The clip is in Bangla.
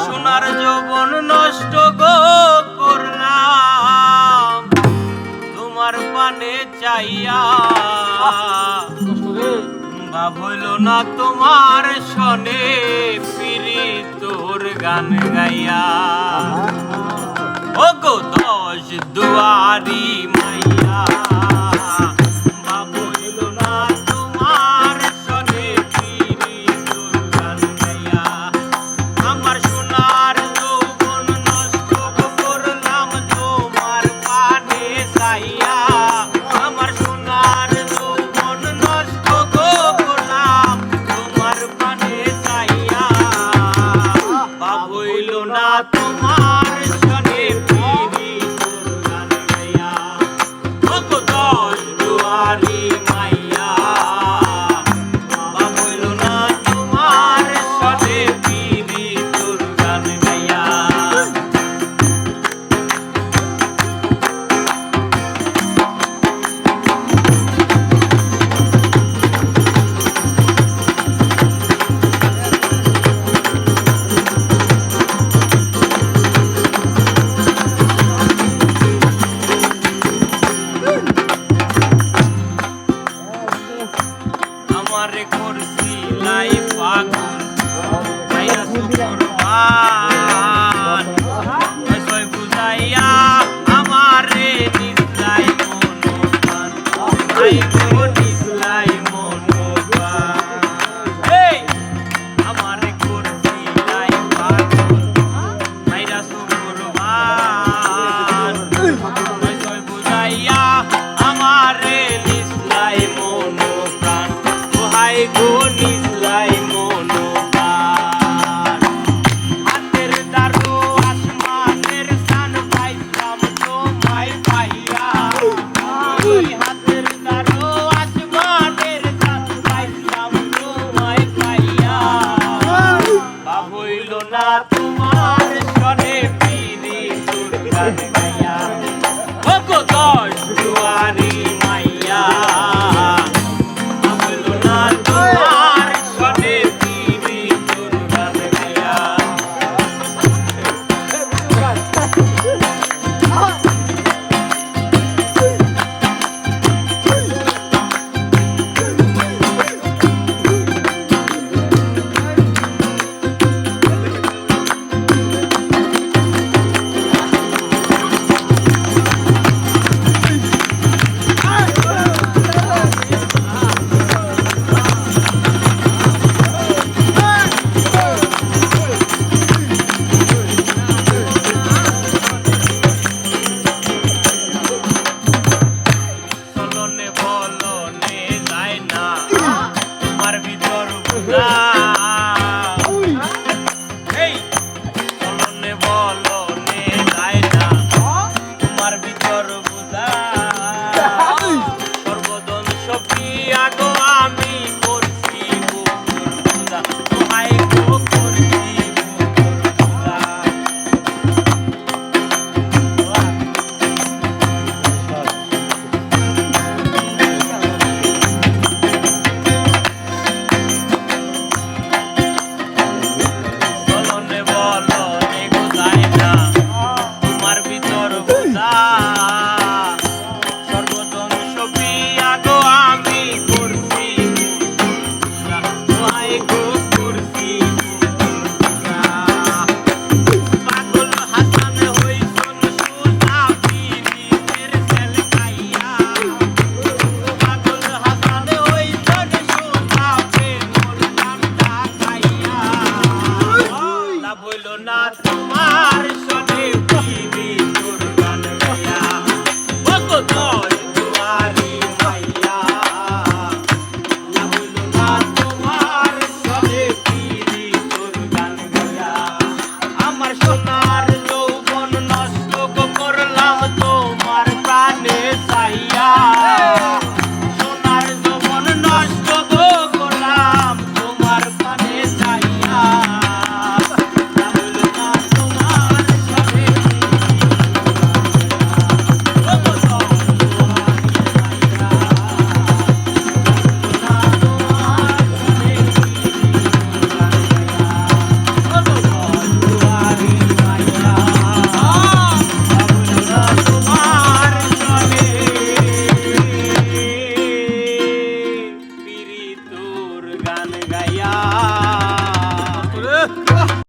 সোনার যৌবন নষ্ট গো করলাম তোমার পানে চাইয়া, ভাব হইল না তোমার শনে ফিরি তোর গান গাইয়া। ও গো 10 দুয়ারি মাইয়া, ভাব হইল না তোমার শনে ফিরি তোর গান গাইয়া। আমার সোনার যৌবন নষ্ট করলাম তোমার পানে চাইয়া, আমার সোনার যৌবন নষ্ট করলাম তোমার পানে চাইয়া, ভাব হইল না তোমার শনে ফিরি তোর গান গাইয়া। ও গো 10 দুয়ারি মাইয়া, ভাব হইল না তোমার শনে ফিরি তোর গান গাইয়া। আমারে করছিলাই পাগল ভাইয়া সুকুরবান, এসই বুঝাইয়া আমারে নিসলাই মনোবান, ভাই গো নিসলাই মনোবান। এই আমারে করছিলাই পাগল ভাইয়া সুকুরবান, এসই বুঝাইয়া আমারে নিসলাই মনোবান, ভাই গো নিসলাই মনোবান। হাতের দারু আসমানের সান পাইলাম তোমায় পাইয়া, ওই হাতের দারু আসমানের সান পাইলাম তোমায় পাইয়া, ভাব হইল না তোমার শনে ফিরি তোর গান গাইয়া।